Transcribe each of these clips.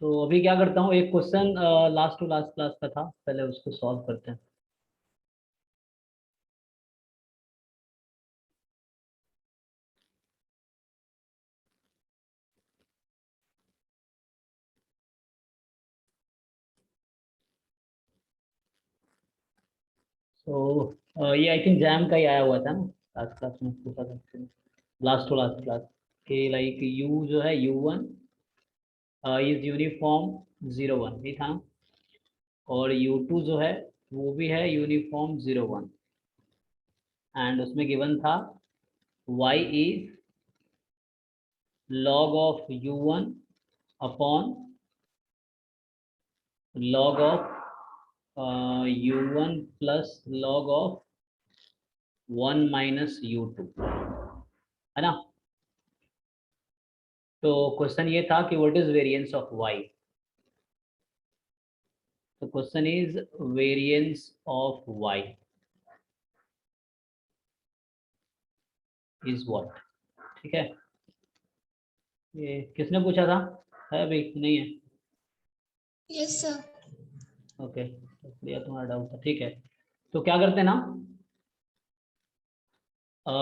तो अभी क्या करता हूँ, एक question last to last class का था, पहले उसको सॉल्व करते हैं। तो ये आई थिंक जैम का ही आया हुआ था ना, लास्ट क्लास में पूछा था, लास्ट टू लास्ट क्लास कि लाइक यू जो है U1 इज यूनिफॉर्म 0 1, ये था। और U2 जो है वो भी है यूनिफॉर्म 0 1, एंड उसमें गिवन था y is log of U1 upon log of U1 plus log of 1 minus U2, है ना। तो क्वेश्चन ये था कि what is variance of y। तो question is variance of y is what. ठीक है, ये किसने पूछा था? है भाई नहीं है? Yes sir. ओके, तो क्लियर तुम्हारा डाउट था। ठीक है, तो क्या करते हैं ना,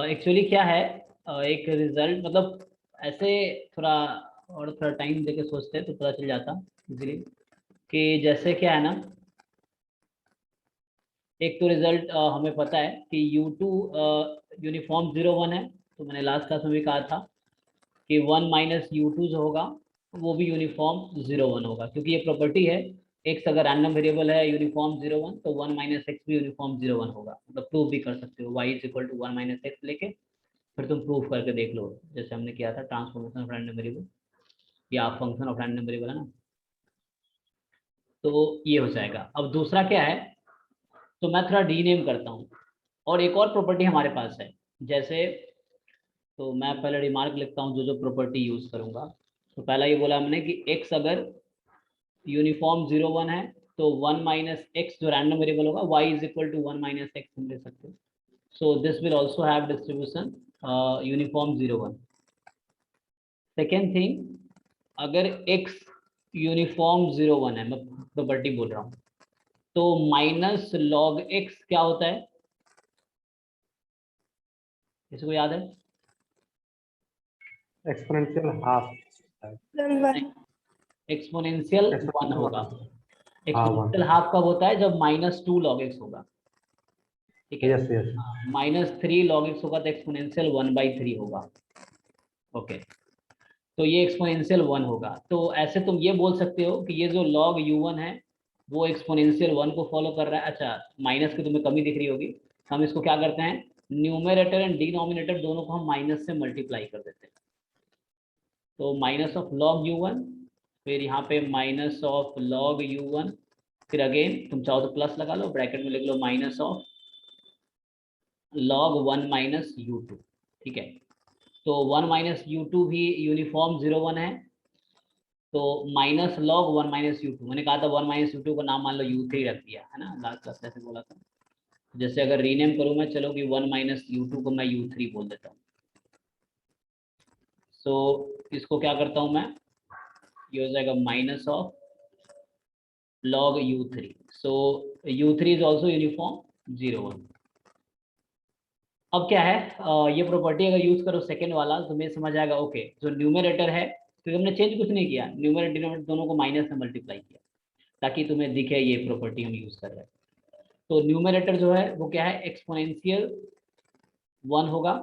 एक्चुअली क्या है, एक रिजल्ट मतलब ऐसे थोड़ा और थोड़ा टाइम देके सोचते हैं तो पता चल जाता इजीली कि जैसे क्या है ना, एक तो रिजल्ट हमें पता है कि U2 यूनिफॉर्म 0 1 है। तो मैंने लास्ट क्लास में भी कहा था कि 1 माइनस U2 जो होगा वो भी यूनिफॉर्म 0 1 होगा, क्योंकि ये प्रॉपर्टी है, एक्स अगर रैंडम वेरिएबल है यूनिफॉर्म 0 1 तो 1 माइनस एक्स भी यूनिफॉर्म 0 1 होगा। मतलब प्रूव भी कर सकते हो, y is equal to 1 minus x लेके फिर तुम प्रूव करके देख लो, जैसे हमने किया था ट्रांसफॉर्मेशन ऑफ रैंडम वेरिएबल या फंक्शन ऑफ रैंडम वेरिएबल, है ना। तो ये हो जाएगा। अब दूसरा क्या है, तो मैं थोड़ा रीनेम करता हूँ, और एक और प्रॉपर्टी हमारे पास है। जैसे, तो मैं पहले रिमार्क लिखता हूँ जो जो प्रॉपर्टी यूज करूंगा। तो पहला ये बोला हमने कि x अगर यूनिफॉर्म 0 1 है तो 1 माइनस एक्स जो रैंडम वेरिएबल होगा y is equal to 1 minus x हम ले सकते हैं। So this will also have distribution uniform 0 1। Second thing, अगर x यूनिफॉर्म 0 1 है, मैं प्रॉपर्टी बोल रहा हूँ, तो माइनस लॉग x क्या होता है, किसी को याद है? Exponential half. एक्सपोनेंशियल 1 होगा। हाँ 1। एक्सपोनेंशियल हाफ कब होता है? जब -2 log x होगा। ठीक है, यस यस। -3 log x होगा तो एक्सपोनेंशियल 1/3 होगा। ओके, तो ये एक्सपोनेंशियल 1 होगा। तो ऐसे तुम ये बोल सकते हो कि ये जो log U1 है वो एक्सपोनेंशियल 1 को फॉलो कर रहा है। अच्छा, माइनस की तुम्हें कमी दिख रही होगी, हम इसको क्या करते हैं, न्यूमरेटर एंड डिनोमिनेटर दोनों को हम माइनस से मल्टीप्लाई कर देते हैं। तो माइनस ऑफ log U1, फिर यहाँ पे माइनस ऑफ log U1, फिर अगेन तुम चाहो तो प्लस लगा लो, ब्रैकेट में लिख लो minus of log 1 minus U2। ठीक है, तो 1 माइनस U2 भी यूनिफॉर्म 0 1 है, तो माइनस लॉग 1 माइनस U2, मैंने कहा था 1 माइनस U2 का नाम मान लो U3 रख दिया, है ना, लास्ट क्लास ऐसे बोला था। जैसे अगर रीनेम करूँ मैं, चलो कि 1 माइनस U2 को मैं U3 बोल देता हूँ। सो इसको क्या करता हूँ मैं, ये हो जाएगा minus of log U3। So U3 is also uniform 0 1। अब क्या है, ये प्रॉपर्टी अगर यूज करो सेकेंड वाला तो तुम्हें समझ आएगा। ओके, जो न्यूमरेटर है, क्योंकि हमने चेंज कुछ नहीं किया, न्यूमरेटर डिनोमिनेटर दोनों को माइनस से मल्टीप्लाई किया ताकि तुम्हें दिखे ये प्रॉपर्टी हम यूज कर रहे हैं। तो न्यूमरेटर जो है वो क्या है, एक्सपोनेंशियल 1 होगा,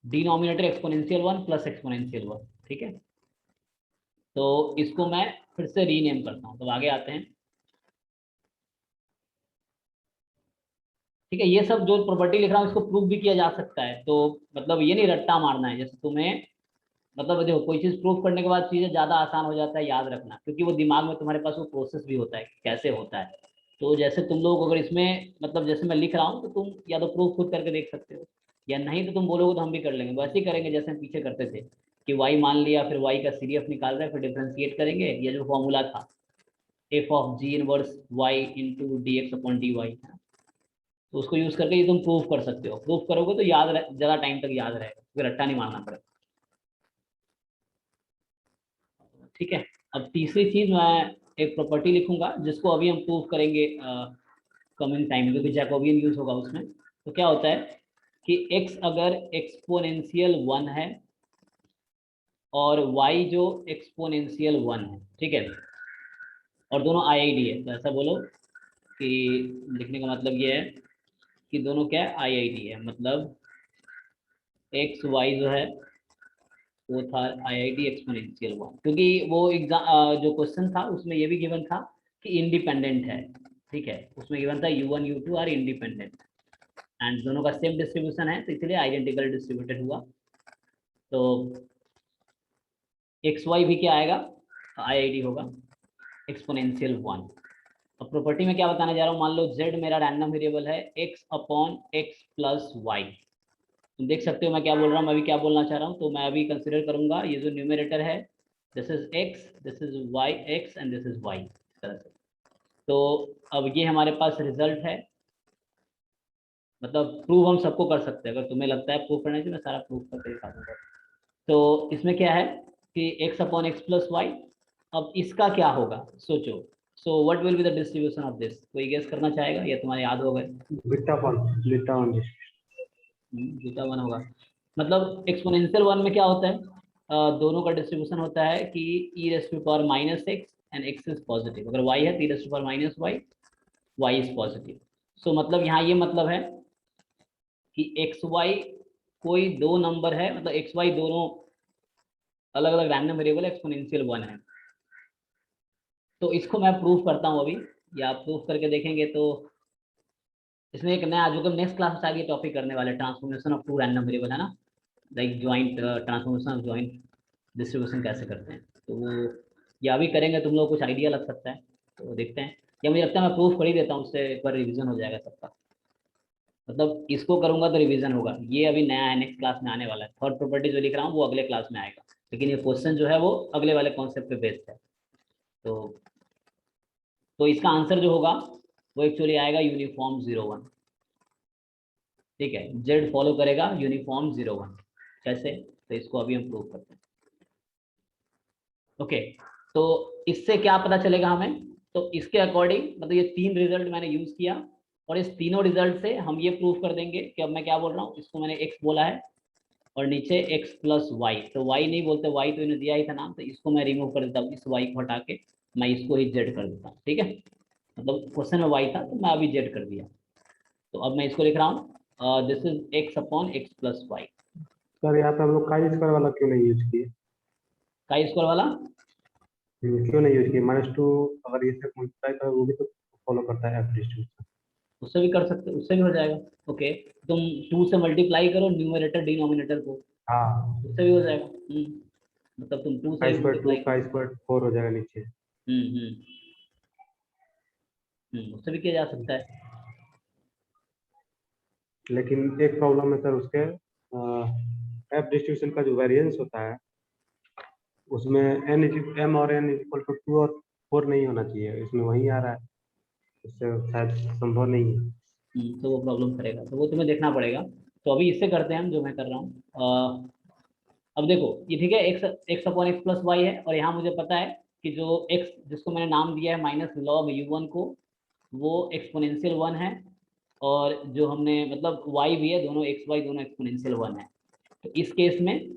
डिनोमिनेटर एक्सपोनेंशियल 1 प्लस एक्सपोनेंशियल 1। ठीक है, तो इसको मैं फिर से रीनेम करता हूँ, तो आगे आते हैं। ठीक है, ये सब जो प्रॉपर्टी लिख रहा हूँ इसको प्रूव भी किया जा सकता है, तो मतलब ये नहीं रट्टा मारना है। जैसे तुम्हें मतलब देखो, कोई चीज़ प्रूफ करने के बाद चीज़ें ज़्यादा आसान हो जाता है याद रखना, क्योंकि वो दिमाग में तुम्हारे पास वो प्रोसेस भी होता है कि कैसे होता है। तो जैसे तुम लोग अगर इसमें मतलब जैसे मैं लिख रहा हूँ तो तुम या तो प्रूफ खुद करके देख सकते हो, या नहीं तो तुम बोलोगे तो हम भी कर लेंगे, वैसे ही करेंगे जैसे हम पीछे करते थे कि वाई मान लिया, फिर वाई का सीडीएफ निकाल रहे हैं, फिर डिफ्रेंशिएट करेंगे। ये जो फॉर्मूला था f of g inverse y into d x upon d y, तो उसको यूज करके ये तुम प्रूफ कर सकते हो। प्रूफ करोगे तो याद ज़्यादा टाइम तक याद रहेगा, फिर रट्टा नहीं मारना पड़ेगा। ठीक है, अब तीसरी चीज मैं एक प्रॉपर्टी लिखूंगा जिसको अभी हम प्रूव करेंगे कमिंग टाइम में, क्योंकि जैकोबियन यूज होगा उसमें। तो क्या होता है कि x अगर एक्सपोनेंशियल 1 है और y जो एक्सपोनेंशियल 1 है, ठीक है, और दोनों IID है, तो ऐसा बोलो कि लिखने का मतलब ये है कि दोनों क्या है, IID है, मतलब एक्स वाई जो है वो था IID एक्सपोनेंशियल 1, क्योंकि वो एग्जाम जो क्वेश्चन था उसमें ये भी गिवन था कि इंडिपेंडेंट है, ठीक है, उसमें गिवन था U1 U2 are independent and दोनों का सेम डिस्ट्रीब्यूशन है, तो इसलिए आइडेंटिकल डिस्ट्रीब्यूटेड हुआ। तो एक्स वाई भी क्या आएगा, IID होगा एक्सपोनेंशियल 1। अब प्रॉपर्टी में क्या बताने जा रहा हूँ, मान लो z मेरा रैंडम वेरिएबल है x upon x plus y. तुम देख सकते हो मैं क्या बोल रहा हूँ, मैं अभी क्या बोलना चाह रहा हूँ। तो मैं अभी कंसिडर करूंगा ये जो न्यूमरेटर है, this is x, this is y x and this is y, इस तरह से। तो अब ये हमारे पास रिजल्ट है, मतलब प्रूव हम सबको कर सकते हैं, अगर तुम्हें लगता है प्रूव करना चाहिए मैं सारा प्रूव करके दिखा दूंगा। तो इसमें क्या है कि x upon x plus y. अब इसका क्या होगा सोचो, so what will be the distribution of this, कोई गेस करना चाहेगा या तुम्हारे याद हो गए? बीटा वन बीटा 1 होगा, मतलब एक्सपोनेंशियल 1 में क्या होता है, दोनों का डिस्ट्रीब्यूशन होता है कि e raise to power minus x and x is positive, अगर y है तो e raise to power minus y, y is positive. So मतलब यहाँ ये मतलब है कि एक्स वाई कोई दो नंबर है, मतलब एक्स वाई दोनों अलग अलग रैंडम वेरिएबल एक्सपोनेंशियल 1 है। तो इसको मैं प्रूफ करता हूँ अभी, या प्रूफ करके देखेंगे। तो इसमें एक नया जो कि नेक्स्ट क्लास में शायद ये टॉपिक करने वाले, transformation of two random variable, है ना, like joint transformation of joint distribution कैसे करते हैं, तो वो या भी करेंगे, तुम लोग कुछ आइडिया लग सकता है, तो देखते हैं। या मुझे लगता है मैं प्रूफ कर ही देता हूँ, उससे एक बार रिवीजन हो जाएगा सबका, मतलब इसको करूंगा तो रिवीजन होगा। ये अभी नया है, नेक्स्ट क्लास में आने वाला है। थर्ड प्रॉपर्टी जो लिख रहा हूँ वो अगले क्लास में आएगा, लेकिन ये क्वेश्चन जो है वो अगले वाले कॉन्सेप्ट पे बेस्ड है। तो इसका आंसर जो होगा वो एक्चुअली आएगा यूनिफॉर्म 01, ठीक है, जेड फॉलो करेगा यूनिफॉर्म 01। कैसे, तो इसको अभी हम प्रूव करते हैं। ओके, तो इससे क्या पता चलेगा हमें, तो इसके अकॉर्डिंग मतलब ये तीन रिजल्ट मैंने यूज किया, और इस तीनों रिजल्ट से हम ये प्रूव कर देंगे कि अब मैं क्या बोल रहा हूँ, इसको मैंने x बोला है और नीचे x प्लस वाई, तो y नहीं बोलते, y तो इन्हें दिया ही था नाम, तो इसको मैं रिमूव कर देता हूँ, इस y को हटा के मैं इसको ही z कर देता हूँ, ठीक है, मतलब क्वेश्चन में y था तो मैं अभी z कर दिया। तो अब मैं इसको लिख रहा हूँ this is x upon x plus y. Sir यहाँ पे हम लोग काई स्क्वायर वाला क्यों नहीं यूज किए? का स्क्वायर वाला क्यों नहीं यूज किए? -2 अगर ये से मल्टीप्लाई करो वो भी तो फॉलो करता है एफ डिस्ट्रीब्यूशन। उससे भी कर सकते, उससे भी हो जाएगा। ओके, तुम 2 से मल्टीप्लाई करो न्यूमरेटर डिनोमिनेटर को, हाँ, उससे भी हो जाएगा। मतलब तुम 2 से का भी स्क्वायर 2 मल्टीप्लाई का करो। स्क्वायर 4 हो जाएगा नीचे। हम्म। उससे भी किया जा सकता है। लेकिन एक प्रॉब्लम है सर उसके, एफ डिस्ट्रीब्यूशन का जो वेरिएंस होता है उसमें m और n इक्वल टू 2 और 4 नहीं होना चाहिए, इसमें वही आ रहा है, इससे शायद संभव नहीं है। तो वो प्रॉब्लम करेगा, तो वो तुम्हें देखना पड़ेगा। तो अभी इससे करते हैं हम, जो मैं कर रहा हूँ। अब देखो ये ठीक है, x x upon x plus Y है, और यहाँ मुझे पता है कि जो एक्स जिसको मैंने नाम दिया है माइनस लॉग U1 को, वो एक्सपोनेंशियल 1 है, और जो हमने मतलब y भी है, दोनों एक्स वाई दोनों एक्सपोनेंशियल 1 है। तो इस केस में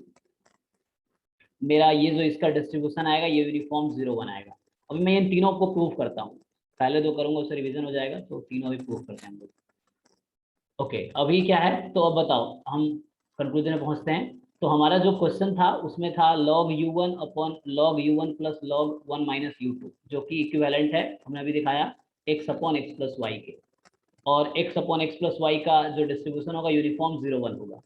मेरा ये जो इसका डिस्ट्रीब्यूशन आएगा ये यूनिफॉर्म 01 आएगा। अभी मैं इन तीनों को प्रूव करता हूँ, पहले जो करूंगा उससे रिवीजन हो जाएगा, तो तीनों भी प्रूव करते हैं हम लोग। ओके, अभी क्या है, तो अब बताओ हम कंक्लूजन में पहुंचते हैं। तो हमारा जो क्वेश्चन था उसमें था log U1 upon log U1 plus log 1 minus U2, जो कि इक्विवेलेंट है, हमने अभी दिखाया x upon x plus y के, और x upon x plus y का जो डिस्ट्रीब्यूशन होगा यूनिफॉर्म 01 होगा।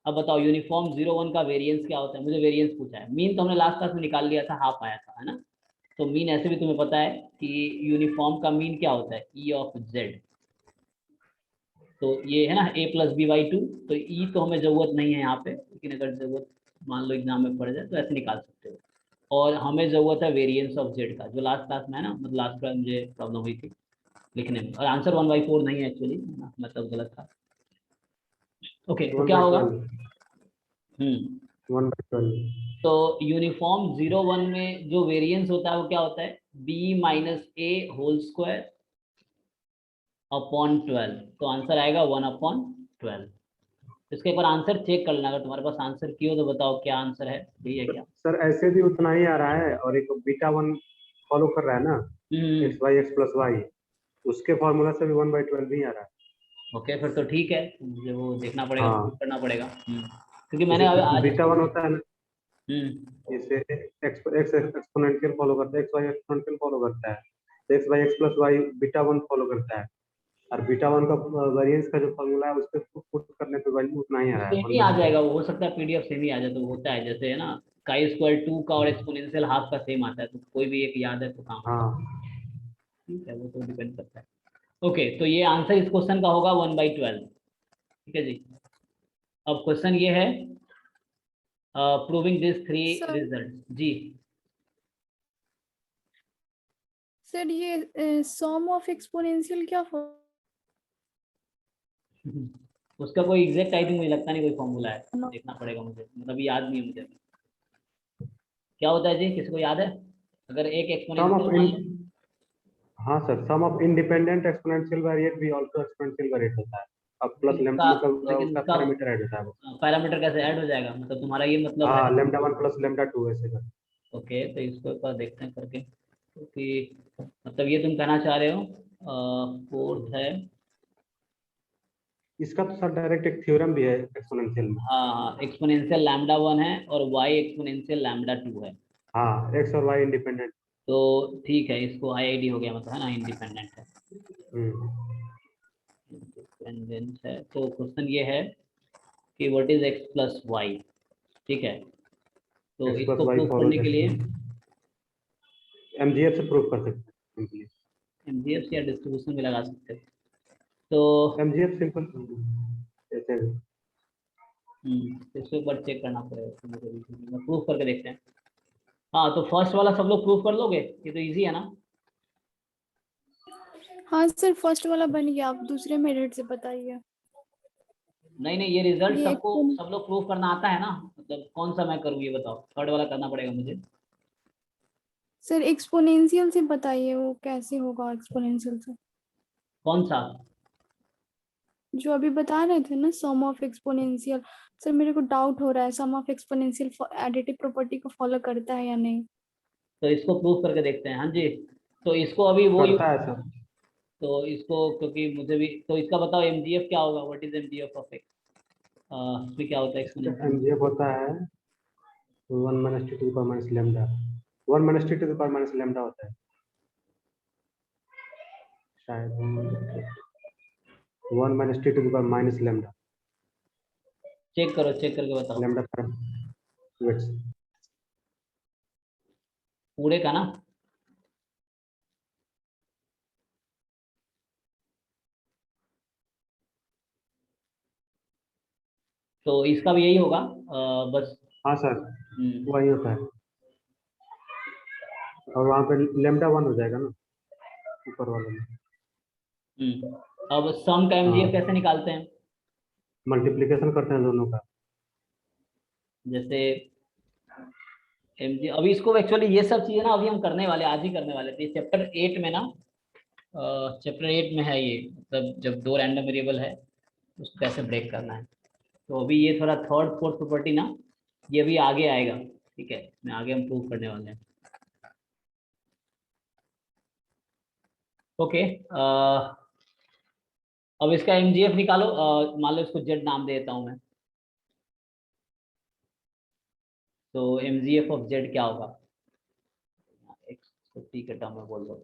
अब बताओ यूनिफॉर्म 01 का वेरिएंस क्या होता है, मुझे वेरिएंस पूछा है। मीन तो हमने लास्ट क्लास में निकाल लिया था, हाफ आया था, है ना। तो मीन ऐसे भी तुम्हें पता है कि यूनिफॉर्म का मीन क्या होता है, ई ऑफ जेड। तो ये है ना a प्लस बी बाई 2, तो ई तो हमें जरूरत नहीं है यहाँ पे, लेकिन अगर जरूरत मान लो एग्जाम में पड़ जाए तो ऐसे निकाल सकते हो। और हमें जरूरत है वेरिएंस ऑफ जेड का, जो लास्ट क्लास में है ना, मतलब लास्ट क्लास मुझे प्रॉब्लम हुई थी लिखने में, और आंसर 1/4 नहीं है एक्चुअली, मतलब गलत था। ओके, तो वन क्या बाई होगा, ट्वेल्व हम्म 1/12। तो यूनिफॉर्म 0 1 में जो वेरिएंस होता है वो क्या होता है, b माइनस ए होल स्क्वायर अपॉन 12। तो आंसर आएगा 1/12। इसके एक बार आंसर चेक कर लेना, अगर तुम्हारे पास आंसर की हो तो बताओ क्या आंसर है, सही है क्या? सर ऐसे भी उतना ही आ रहा है, और एक बीटा 1 फॉलो कर रहा है ना, हम्म। x by x plus y, उसके फॉर्मूला से भी 1/12 ही आ रहा है। ओके, फिर तो ठीक है, मुझे वो देखना पड़ेगा, प्रूव हाँ, करना पड़ेगा। क्योंकि मैंने जैसे आज बीटा 1 होता है ना, हम्म। जैसे एक्स एक्स एक्सपोनेंशियल फॉलो करता है, एक्स वाई एक्सपोनेंशियल फॉलो करता है, तो x by x plus y beta 1 follow करता है, और बीटा 1 का वेरिएंस का जो फॉर्मूला है उसके पुट करने पे वैल्यू उतना ही आ रहा है, सेम वन ही आ बाई जाएगा वो, हो सकता है पीडीएफ सेम ही आ जाए, तो होता है जैसे है ना, काई स्क्वायर 2 का और एक्सपोनेंशियल हाफ का सेम आता है, तो कोई भी एक याद है तो काम होता है। हाँ। ठीक है, वो तो डिपेंड करता है। ओके, तो ये आंसर इस क्वेश्चन का होगा 1/12। ठीक है जी। अब क्वेश्चन ये है, प्रूविंग दिस 3 सर रिजल्ट जी। सर ये सम ऑफ एक्सपोनेंशियल क्या उसका कोई एग्जैक्ट आई थिंक मुझे लगता नहीं कोई फॉर्मूला है, देखना पड़ेगा मुझे, मतलब याद नहीं है मुझे। क्या होता है जी, किसी को याद है? अगर एक सम एक्सपोनेंशियल ऑफ मान इन लो। हाँ सर, sum of independent exponential variate भी ऑल्सो एक्सपोनेंशियल वेरिएट होता है, अब प्लस लेकिन उसका मतलब लेकिन उसका उसका पैरामीटर ऐड होता है वो। पैरामीटर कैसे ऐड हो जाएगा, मतलब तुम्हारा ये मतलब है? हाँ, λ1 प्लस λ2 ऐसे कर। ओके, तो इसको एक बार देखते हैं करके, क्योंकि मतलब ये तुम कहना चाह रहे हो, फोर्थ है। इसका तो सर डायरेक्ट एक थ्योरम भी है एक्सपोनेंशियल में। हाँ हाँ, एक्सपोनेंशियल लैम्डा 1 है और वाई एक्सपोनेंशियल लैम्डा 2 है। हाँ, एक्स और वाई इंडिपेंडेंट। तो ठीक है, इसको आईआईडी हो गया, मतलब है ना, इंडिपेंडेंट है। हम्म। इंडिपेंडेंट है, तो क्वेश्चन ये है कि what is x plus y. ठीक है, तो एक्स प्लस इसको वाई प्रूव फॉलोज करने के लिए एक्स, एमजीएफ से प्रूव कर सकते हैं सिंपली। एमजीएफ या डिस्ट्रीब्यूशन भी लगा सकते हैं। तो एमजीएफ सिंपल ऐसे। तो इसको एक बार चेक करना पड़ेगा, तो मुझे प्रूफ करके देखते हैं। हाँ, तो फर्स्ट वाला सब लोग प्रूफ कर लोगे, ये तो इजी है ना? हाँ सर फर्स्ट वाला बन गया, आप दूसरे मेथड से बताइए। नहीं नहीं, ये रिजल्ट ये सबको, एक्सपोन सब लोग प्रूफ करना आता है ना, मतलब कौन सा मैं करूँ ये बताओ, थर्ड वाला करना पड़ेगा मुझे। सर एक्सपोनेंशियल से बताइए, वो कैसे होगा एक्सपोनेंशियल से, कौन सा? जो अभी बता रहे थे ना सम ऑफ एक्सपोनेंशियल। सर मेरे को डाउट हो रहा है सम ऑफ एक्सपोनेंशियल एडिटिव प्रॉपर्टी को फॉलो करता है या नहीं। तो इसको प्रूफ करके देखते हैं, हाँ जी। तो इसको अभी वो यूज, करता है सर। तो इसको क्योंकि मुझे भी, तो इसका बताओ एमजीएफ क्या होगा, what is MGF of x, इसमें क्या होता है एक्सपोनेंशियल में? एमजीएफ होता है 1 - t⁻⁻λ, 1 - t⁻⁻λ होता है शायद, 1 - t⁻⁻λ, चेक करो, चेक करके बताओ लैम्डा पर वेट्स। पूरे का ना। तो इसका भी यही होगा, बस। हाँ सर, हम्म। वही होता है, और वहाँ पे λ1 हो जाएगा ना ऊपर वाले में। अब सम का एमजीएफ हाँ, कैसे निकालते हैं? मल्टीप्लिकेशन करते हैं दोनों का। जैसे एमजी, अभी इसको एक्चुअली ये सब चीजें ना अभी हम करने वाले, आज ही करने वाले थे चैप्टर 8 में ना। चैप्टर 8 में है ये, मतलब जब दो रैंडम वेरिएबल है उसको कैसे ब्रेक करना है। तो अभी ये थोड़ा थर्ड फोर्थ प्रॉपर्टी ना, ये भी आगे आएगा। ठीक है, मैं आगे हम प्रूव करने वाले हैं। ओके, अब इसका एमजीएफ निकालो, मान लो इसको जेड नाम देता हूं मैं। तो एमजीएफ ऑफ जेड क्या होगा, एक्स को टी के टर्म में बोल दो।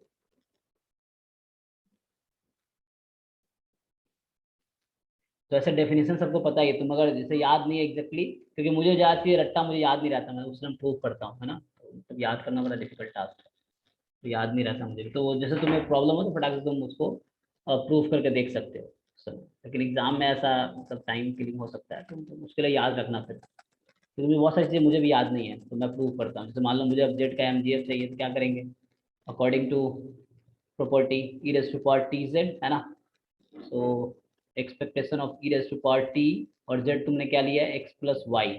तो ऐसे डेफिनेशन सबको पता ही है, तुम अगर जैसे याद नहीं है एग्जैक्टली, क्योंकि मुझे याद चाहिए रट्टा, मुझे याद नहीं रहता, मैं उस टाइम प्रूव करता हूँ है ना, तो याद करना बड़ा डिफिकल्ट टास्क है, तो याद नहीं रहता मुझे, तो जैसे तुम्हें प्रॉब्लम हो तो फटाक से तुम उसको प्रूव करके देख सकते हो सब। लेकिन एग्जाम में ऐसा मतलब टाइम किलिंग हो सकता है, तो उसके लिए याद रखना फिर, क्योंकि बहुत सारी चीज़ें मुझे भी याद नहीं है, तो मैं प्रूव करता हूँ। जैसे मान लो मुझे अब जेड का एमजीएफ चाहिए, तो क्या करेंगे, according to property e raise to power t z है ना। So expectation of e raise to power t, और जेड तुमने क्या लिया है, एक्स प्लस वाई।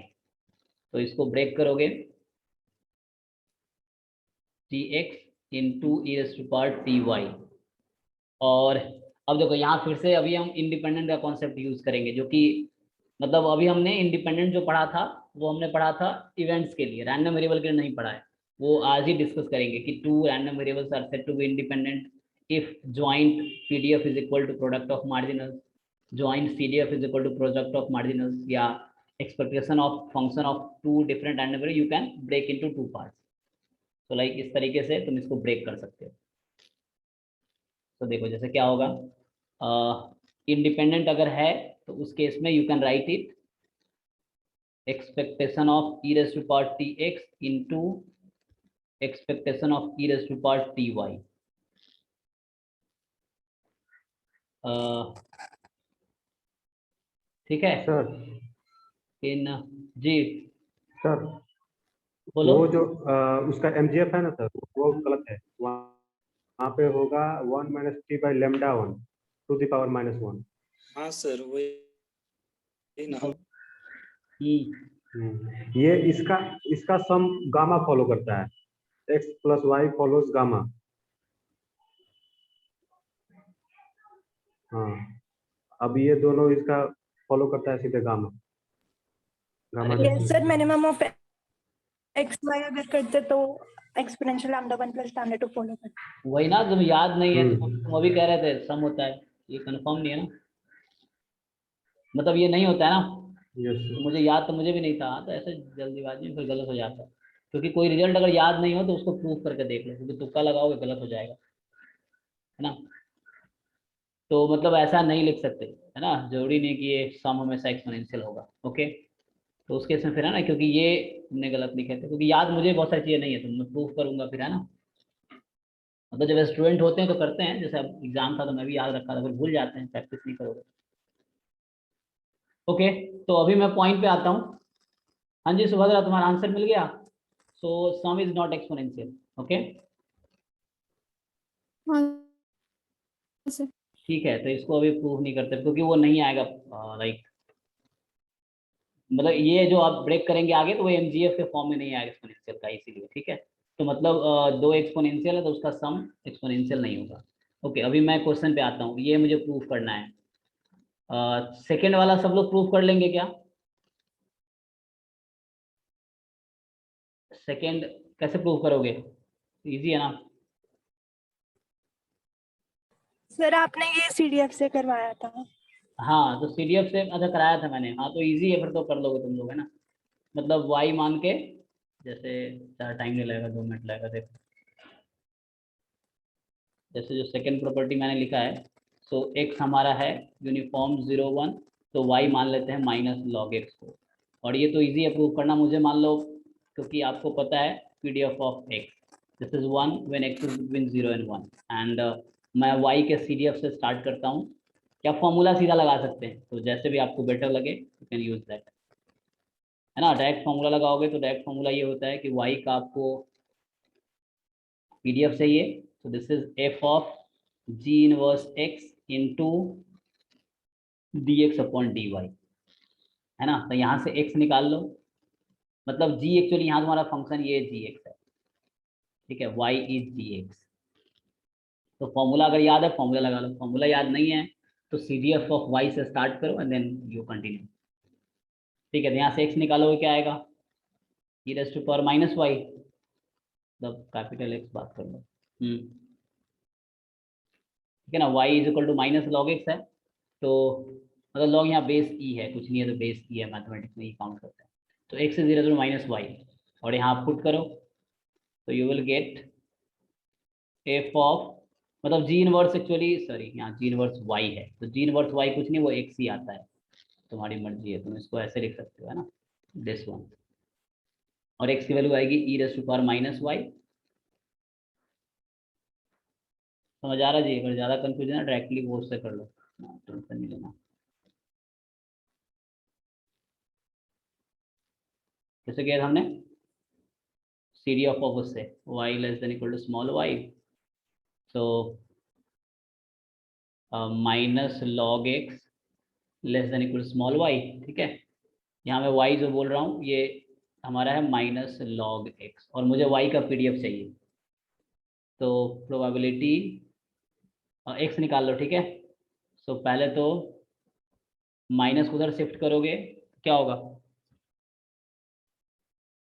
तो इसको ब्रेक करोगे tx इंटू e⁻ty। और अब देखो यहाँ फिर से अभी हम इंडिपेंडेंट का कॉन्सेप्ट यूज करेंगे, जो कि मतलब अभी हमने इंडिपेंडेंट जो पढ़ा था वो हमने पढ़ा था इवेंट्स के लिए, रैंडम वेरिएबल के लिए नहीं पढ़ा है। वो आज ही डिस्कस करेंगे कि two random variables are said to be independent if joint PDF is equal to product of marginals, joint CDF is equal to product of marginals, या expectation of function of two different random variable you can break into two parts. तो like इस तरीके से तुम इसको break कर सकते हो। तो देखो जैसे क्या होगा, इंडिपेंडेंट अगर है तो उस केस में you can write it expectation of e⁻tx into expectation of e⁻ty। ठीक है सर इन जी सर बोलो। वो जो उसका MGF है ना सर, वो गलत है। वहाँ पे होगा 1 - t/λ1 टू द पावर -1। हाँ सर वही ना। ये इसका सम गामा फॉलो करता है, x + y फॉलोज गामा। हाँ, अब ये दोनों इसका फॉलो करता है सीधे gamma. Gamma yes sir, minimum of x y अगर करते तो एक्सपोनेंशियल λ1 + λ2 फॉलो करते। वही ना, तुम याद नहीं है, तुम अभी कह रहे थे सम होता है, ये कंफर्म नहीं है ना, मतलब ये नहीं होता है ना। यस तो मुझे याद तो मुझे भी नहीं था, तो ऐसे जल्दीबाजी में फिर गलत हो जाता है। क्योंकि कोई रिजल्ट अगर याद नहीं हो तो उसको प्रूफ करके देख लो, क्योंकि तुक्का लगाओगे गलत हो जाएगा, है ना। तो मतलब ऐसा नहीं लिख सकते, है ना, जरूरी नहीं कि ये सम हमेशा एक्सपोनेंशियल होगा। ओके, तो उस केस में फिर है ना, क्योंकि ये तुमने गलत लिखे थे, क्योंकि याद मुझे बहुत सारी चीज़ें नहीं है, तो मैं प्रूफ करूंगा फिर, है ना। मतलब जब स्टूडेंट होते हैं तो करते हैं, जैसे अब एग्जाम था तो मैं भी याद रखा था, फिर भूल जाते हैं, प्रैक्टिस नहीं करोगे। ओके, तो अभी मैं पॉइंट पे आता हूँ। हाँ जी सुभद्रा, तुम्हारा आंसर मिल गया। So sum is not exponential. Okay, हाँ सर। ठीक है, तो इसको अभी प्रूव नहीं करते क्योंकि वो नहीं आएगा। लाइक मतलब ये जो आप ब्रेक करेंगे आगे तो वो एमजीएफ के फॉर्म में नहीं आएगा एक्सपोनेंशियल का, इसीलिए। ठीक है, तो मतलब दो एक्सपोनेंशियल है तो उसका सम एक्सपोनेंशियल नहीं होगा। ओके, अभी मैं क्वेश्चन पे आता हूँ, ये मुझे प्रूफ करना है। सेकेंड वाला सब लोग प्रूफ कर लेंगे क्या? सेकेंड कैसे प्रूव करोगे? इजी है ना। सर आपने ये सीडीएफ से करवाया था। हाँ, तो सीडीएफ से अच्छा कराया था मैंने, हाँ तो इजी है फिर, तो कर लोगे तुम लोग, है ना। मतलब वाई मान के, जैसे ज़्यादा टाइम नहीं लगेगा, 2 मिनट लगेगा। देखो जैसे जो सेकेंड प्रॉपर्टी मैंने लिखा है, सो एक्स हमारा है यूनिफॉर्म 0 1, तो वाई मान लेते हैं -log x को। और ये तो इजी है प्रूव करना, मुझे मान लो, क्योंकि आपको पता है PDF of x this is 1 when x is between 0 and 1, and मैं y के CDF से स्टार्ट करता हूँ। क्या फॉर्मूला सीधा लगा सकते हैं, तो जैसे भी आपको बेटर लगे यू कैन यूज दैट, है ना। डायरेक्ट फॉर्मूला लगाओगे तो डायरेक्ट फॉर्मूला ये होता है कि y का आपको PDF चाहिए, तो this is f of g inverse x into dx/dy, है ना। तो यहाँ से x निकाल लो, मतलब g एक्चुअली यहाँ तुम्हारा फंक्शन ये gx है, ठीक है, y इज gx। तो फॉर्मूला अगर याद है फॉर्मूला लगा लो, फॉर्मूला याद नहीं है तो CDF ऑफ y से स्टार्ट करो एंड देन यू कंटिन्यू। ठीक है, तो यहाँ से x निकालोगे क्या आएगा, e⁻−y, मतलब कैपिटल X बात कर लो। ठीक है ना, y is equal to -log x है, तो मतलब log यहाँ बेस ई है, कुछ नहीं है तो बेस ई है, मैथमेटिक्स में ही काउंट करते हैं। तो x is equal to -y, और यहाँ आप पुट करो तो you will get f of, मतलब g इनवर्स एक्चुअली, सॉरी यहाँ g इनवर्स y है, तो g इनवर्स y कुछ नहीं वो x ही आता है, तुम्हारी मर्जी है, तुम इसको ऐसे लिख सकते हो, है ना, दिस वन। और x की वैल्यू आएगी e⁻−y। समझ आ रहा जी? अगर ज़्यादा कंफ्यूजन है डायरेक्टली वो उससे कर लो, टेंशन नहीं लेना। कैसे किया था हमने? CDF ऑफ उससे y less than equal to small y, so -log x less than equal to small y। ठीक है, यहाँ मैं y जो बोल रहा हूँ ये हमारा है माइनस लॉग एक्स और मुझे y का पीडीएफ चाहिए। तो प्रोबेबिलिटी एक्स निकाल लो, ठीक है। सो पहले तो माइनस उधर शिफ्ट करोगे क्या होगा,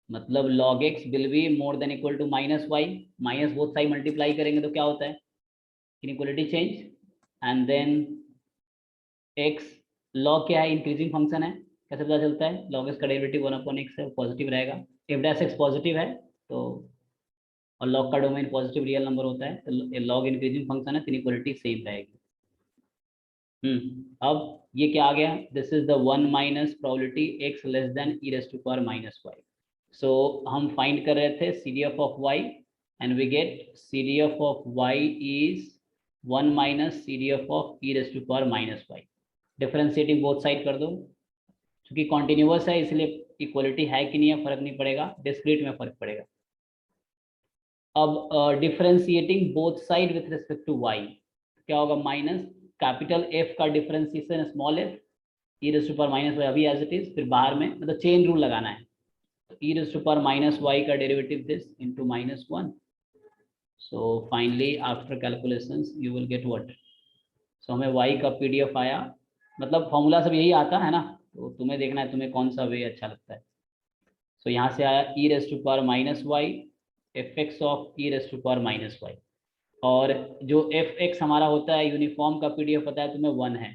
मतलब log x will be more than equal to minus y, minus both side multiply करेंगे तो क्या होता है, inequality change, and then x log क्या है, इंक्रीजिंग फंक्शन है, कैसे पता चलता है, log x का डेरिवेटिव 1/x है, पॉजिटिव रहेगा, इफ डैश x पॉजिटिव है तो, और log का डोमेन पॉजिटिव रियल नंबर होता है तो log इंक्रीजिंग फंक्शन है तो इनइक्वालिटी सेम रहेगी। अब ये क्या आ गया, this is the 1 minus probability x less than e raise to power minus y. So हम फाइंड कर रहे थे C D F of y and we get C D F of y is 1 minus C D F of e raise to power minus y. Differentiating both side कर दो, क्योंकि continuous है इसलिए equality है कि नहीं है फर्क नहीं पड़ेगा, डिस्क्रीट में फर्क पड़ेगा। अब differentiating both side with respect to y क्या होगा, माइनस कैपिटल F का differentiation small f e raise to power minus y अभी एज इट इज, फिर बाहर में मतलब चेन रूल लगाना है, तो e raise to power minus y का derivative this into -1। So finally after calculations you will get what, so हमें y का पीडीएफ आया, मतलब फॉर्मूला सब यही आता है ना, तो तुम्हें देखना है तुम्हें कौन सा वे अच्छा लगता है। सो यहाँ से आया e raise to power minus y f x of e raise to power minus y, और जो एफ एक्स हमारा होता है यूनिफॉर्म का पीडीएफ पता है तुम्हें 1 है,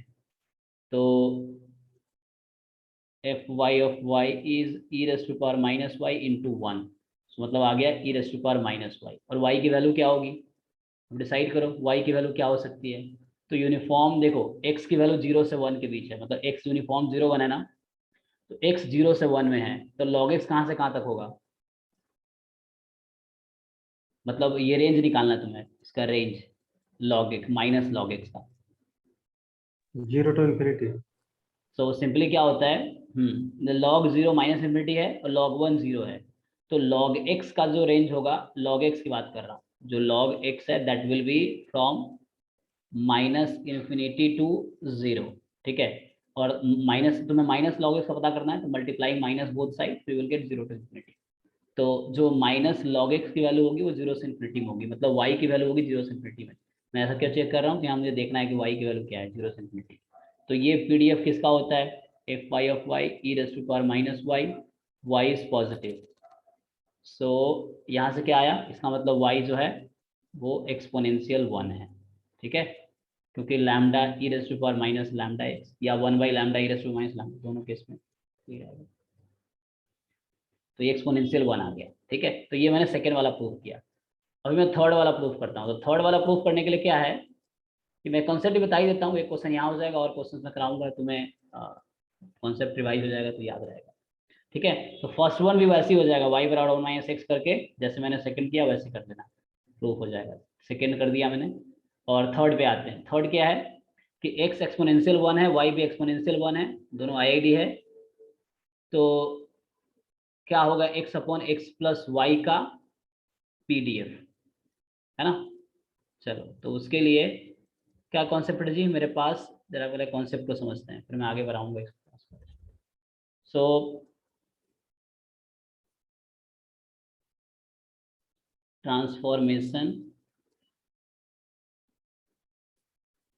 तो f y of y is e raise to power minus y into 1, मतलब आ गया e raise to power minus y. और वाई की वैल्यू क्या होगी, अब डिसाइड करो वाई की वैल्यू क्या हो सकती है। तो यूनिफॉर्म देखो एक्स की वैल्यू 0 से 1 के बीच है, मतलब एक्स यूनिफॉर्म 0 1 है ना, तो एक्स 0 से 1 में है, तो लॉग एक्स कहाँ से कहाँ तक होगा, मतलब ये रेंज निकालना तुम्हें, इसका range log x minus log x का। 0 to infinity। सो सिंपली क्या होता है, लॉग 0 माइनस इन्फिनिटी है और log 1 0 है, तो log x का जो रेंज होगा, log x की बात कर रहा हूँ, जो log x है that will be from minus infinity to 0, ठीक है। और माइनस तुम्हें माइनस log x का पता करना है, तो multiply minus both side you will gate 0 to infinity. तो जो माइनस log x की वैल्यू होगी वो 0 से इन्फिनिटी में होगी, मतलब y की वैल्यू होगी 0 से इन्फिनिटी में। मैं ऐसा क्यों चेक कर रहा हूँ कि यहाँ मुझे देखना है कि y की वैल्यू क्या है 0 से इन्फिनिटी। तो ये पीडीएफ किसका होता है, f y of y e raise to power minus y, y is positive. So यहाँ से क्या आया, इसका मतलब y जो है वो एक्सपोनेंशियल 1 है, ठीक है, क्योंकि lambda e raise to power minus lambda x या 1 by lambda e raise to minus lambda, दोनों केस में ये आएगा, तो ये एक्सपोनेंशियल 1 आ गया, ठीक है। तो ये मैंने सेकेंड वाला प्रूफ किया। अभी मैं थर्ड वाला प्रूफ करता हूँ। तो थर्ड वाला प्रूफ करने के लिए क्या है कि मैं कॉन्सेप्ट बता ही देता हूँ, एक क्वेश्चन यहाँ हो जाएगा और क्वेश्चन में कराऊंगा, तुम्हें कॉन्सेप्ट रिवाइज हो जाएगा तो याद रहेगा, ठीक है। तो फर्स्ट वन भी वैसे ही हो जाएगा, y बराबर 1 माइनस एक्स करके जैसे मैंने सेकंड किया वैसे कर देना, प्रूफ हो जाएगा। सेकंड कर दिया मैंने, और थर्ड पे आते हैं। थर्ड क्या है कि x एक्सपोनेंशियल 1 है, y भी एक्सपोनेंशियल 1 है, दोनों आईआईडी है, तो क्या होगा x upon x plus y का पीडीएफ, है ना। चलो तो उसके लिए क्या कॉन्सेप्ट है जी मेरे पास, जरा पहले कॉन्सेप्ट को समझते हैं फिर मैं आगे बढ़ाऊंगा इसको। सो ट्रांसफॉर्मेशन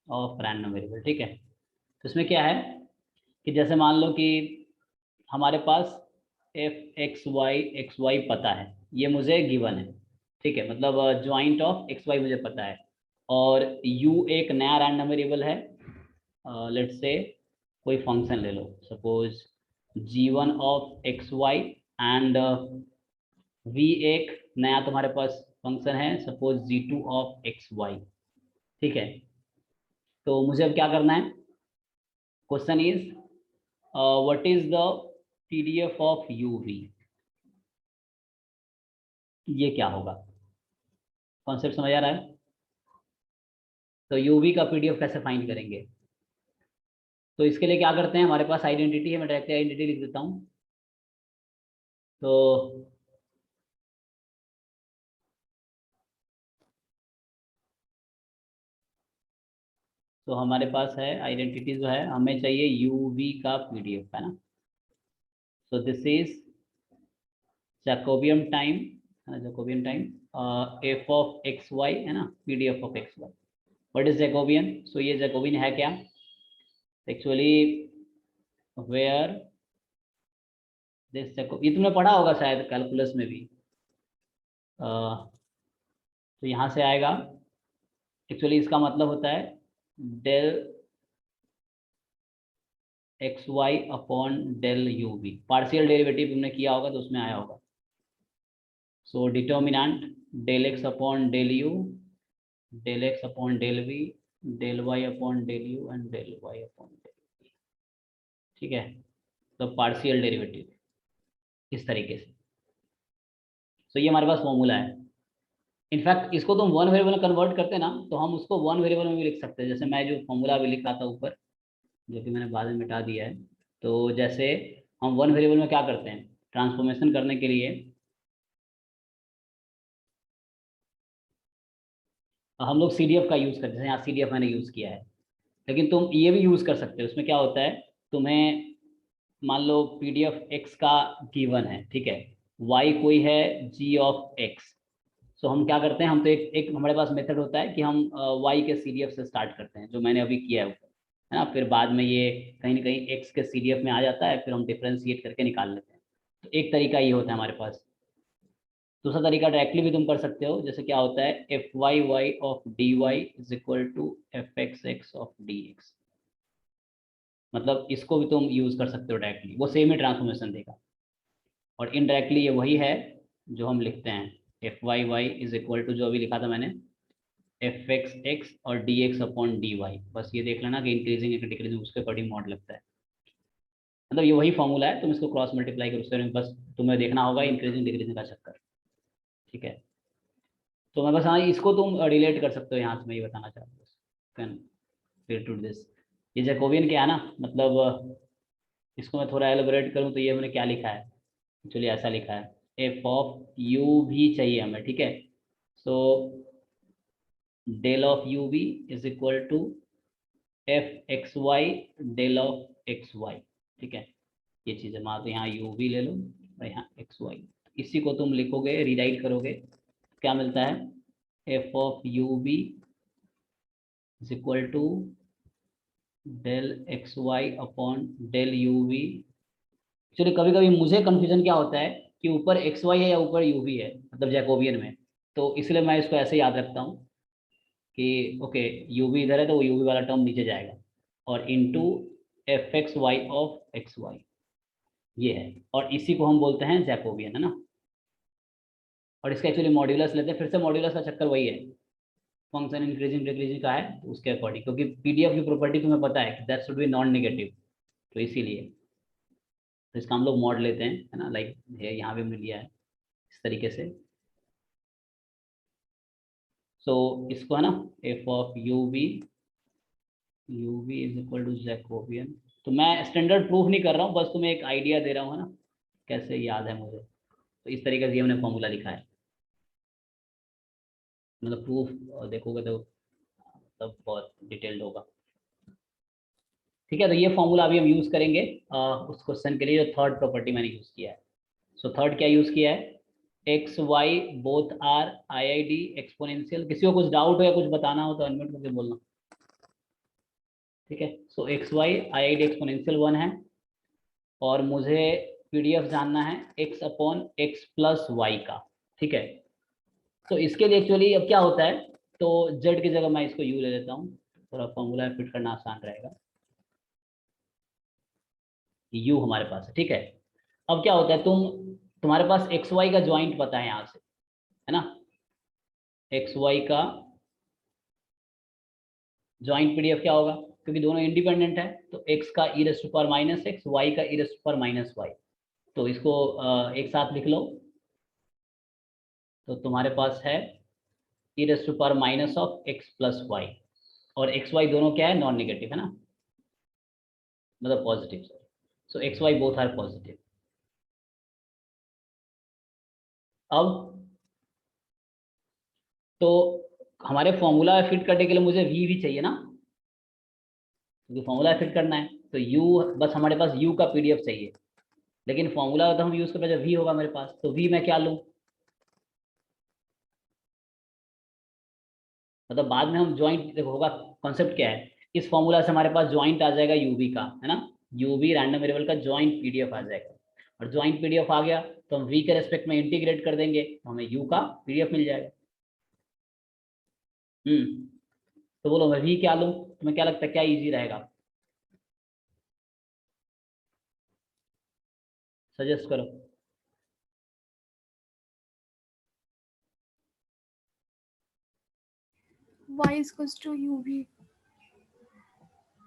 ऑफ रैंडम वेरिएबल, ठीक है। तो इसमें क्या है कि जैसे मान लो कि हमारे पास एफ एक्स वाई पता है, ये मुझे गिवन है, ठीक है, मतलब ज्वाइंट ऑफ एक्स वाई मुझे पता है, और यू एक नया रैंडम वेरिएबल है, लेट्स से कोई फंक्शन ले लो, suppose g1 of x y, and v एक नया तुम्हारे पास फंक्शन है, suppose g2 of x y, ठीक है। तो मुझे अब क्या करना है, question is what is the PDF of uv, ये क्या होगा, कॉन्सेप्ट समझ आ रहा है। तो uv का पीडीएफ कैसे फाइंड करेंगे, तो इसके लिए क्या करते हैं, हमारे पास आइडेंटिटी है, मैं डायरेक्टली आइडेंटिटी लिख देता हूँ। तो हमारे पास है आइडेंटिटी जो है, हमें चाहिए uv का पीडीएफ, है ना। So this is Jacobian time है ना, Jacobian time f of x y है ना, PDF of x y. What is Jacobian? So ये जैकोबियन है क्या एक्चुअली, वेयर दिस ये तुमने पढ़ा होगा शायद कैलकुलस में भी। तो यहाँ से आएगा एक्चुअली, इसका मतलब होता है del x y upon del u v. Partial derivative तुमने किया होगा तो उसमें आया होगा। So determinant del x upon del u, del x upon del v, del y upon del u and del y upon del v. ठीक है, तो पार्शियल डेरिवेटिव इस तरीके से। तो ये हमारे पास फॉर्मूला है। इनफैक्ट इसको तुम वन वेरिएबल में कन्वर्ट करते ना तो हम उसको वन वेरिएबल में भी लिख सकते हैं। जैसे मैं जो फॉर्मूला अभी लिख रहा था ऊपर, जो कि मैंने बाद में मिटा दिया है, तो जैसे हम वन वेरिएबल में क्या करते हैं, ट्रांसफॉर्मेशन करने के लिए हम लोग CDF का यूज़ करते हैं। जैसे यहाँ CDF मैंने यूज़ किया है, लेकिन तुम ये भी यूज़ कर सकते हो। उसमें क्या होता है, तुम्हें मान लो PDF x का गिवन है, ठीक है, y कोई है g ऑफ x। सो हम क्या करते हैं, हम तो एक हमारे पास मेथड होता है कि हम y के CDF से स्टार्ट करते हैं, जो मैंने अभी किया है ऊपर, है ना। फिर बाद में ये कहीं ना कहीं x के CDF में आ जाता है, फिर हम डिफ्रेंशिएट करके निकाल लेते हैं। तो एक तरीका ये होता है हमारे पास। दूसरा तरीका डायरेक्टली भी तुम कर सकते हो। जैसे क्या होता है, f y y of d y is equal to f x x of d x. मतलब इसको भी तुम यूज कर सकते हो डायरेक्टली, वो सेम ही ट्रांसफॉर्मेशन देगा। और इनडायरेक्टली ये वही है जो हम लिखते हैं, f y y is equal to जो अभी लिखा था मैंने, एफ एक्स एक्स और d x upon d y. बस ये देख लेना कि इंक्रीजिंग या डिक्रीजिंग उसके अकॉर्डिंग मॉड लगता है। मतलब ये वही फॉर्मूला है, तुम इसको क्रॉस मल्टीप्लाई कर उससे बस तुम्हें देखना होगा इंक्रीजिंग डिक्रीजिंग का चक्कर। ठीक है, तो मैं बस हाँ इसको तुम रिलेट कर सकते हो यहाँ से, मैं ये बताना चाहता हूँ कैन रिलेट टू दिस। ये जैकोबियन क्या है ना, मतलब इसको मैं थोड़ा एलिबरेट करूँ तो ये मैंने क्या लिखा है, एक्चुअली ऐसा लिखा है, एफ ऑफ यू भी चाहिए हमें, ठीक है। So del of u v is equal to f x y del of x y. ठीक है, ये चीज़ है। मान तो यहाँ यू भी ले लो और यहाँ एक्स वाई, इसी को तुम लिखोगे, रीराइट करोगे, क्या मिलता है, f of u v is equal to del x y upon del u v. चलिए, कभी कभी मुझे कंफ्यूजन क्या होता है कि ऊपर एक्स वाई है या ऊपर यू वी है, मतलब जैकोबियन में, तो इसलिए मैं इसको ऐसे याद रखता हूँ कि ओके यू वी इधर है तो वो यू वी वाला टर्म नीचे जाएगा, और into f x y of x y ये है, और इसी को हम बोलते हैं जैकोबियन, है ना। और इसका एक्चुअली मॉड्यूलस लेते हैं, फिर से मॉड्यूलस का चक्कर वही है, फंक्शन इंक्रीजिंग डिक्रीजिंग का है तो उसके अकॉर्डिंग, क्योंकि पीडीएफ की प्रॉपर्टी तुम्हें पता है कि that should be non negative, तो इसीलिए तो इसका हम लोग मॉड लेते हैं, है ना, लाइक यहाँ भी हमने लिया है इस तरीके से। सो इसको है ना, f of u v is equal to jacobian. तो मैं स्टैंडर्ड प्रूफ नहीं कर रहा हूँ, बस तुम्हें एक आइडिया दे रहा हूँ, है ना, कैसे याद है मुझे। तो इस तरीके से हमने फॉर्मूला लिखा है, मतलब प्रूफ देखोगे तो तब बहुत डिटेल्ड होगा। ठीक है, तो ये फॉर्मूला अभी हम यूज़ करेंगे उस क्वेश्चन के लिए जो थर्ड प्रॉपर्टी मैंने यूज़ किया है। सो थर्ड क्या यूज़ किया है, x y both are IID exponential. किसी को कुछ डाउट हो या कुछ बताना हो तो अनम्यूट करके बोलना। ठीक है, so x y IID exponential 1 है, और मुझे PDF जानना है x upon x plus y का। ठीक है, तो इसके लिए एक्चुअली अब क्या होता है, तो z की जगह मैं इसको u ले लेता हूँ, थोड़ा फॉर्मूला फिट करना आसान रहेगा। u हमारे पास है, ठीक है। अब क्या होता है, तुम्हारे पास एक्स वाई का ज्वाइंट पता है यहाँ से, है ना, एक्स वाई का ज्वाइंट PDF क्या होगा, क्योंकि दोनों इंडिपेंडेंट है, तो x का e raise to power minus x, y का e raise to power minus y. तो इसको एक साथ लिख लो, तो तुम्हारे पास है e raise to power minus of x plus y, और एक्स वाई दोनों क्या है, नॉन नेगेटिव, है ना, मतलब positive. So x y both are positive. अब तो हमारे फॉर्मूला फिट करने के लिए मुझे v भी चाहिए ना, क्योंकि फॉर्मूला फिट करना है, तो u बस हमारे पास u का PDF चाहिए। लेकिन फॉर्मूला तो हम यूज कर जब वी होगा मेरे पास, तो वी मैं क्या लूँ, मतलब बाद में हम ज्वाइंट, देखो होगा कॉन्सेप्ट क्या है, इस फॉर्मूला से हमारे पास ज्वाइंट आ जाएगा यूवी का, है ना, यूवी रैंडम वेरिएबल का ज्वाइंट पीडीएफ आ जाएगा, और ज्वाइंट पीडीएफ आ गया तो हम वी के रेस्पेक्ट में इंटीग्रेट कर देंगे तो हमें यू का पीडीएफ मिल जाएगा। तो बोलो मैं वी क्या लूँ, तुम्हें क्या लगता है क्या इजी रहेगा, सजेस्ट करो। y is equals to uv।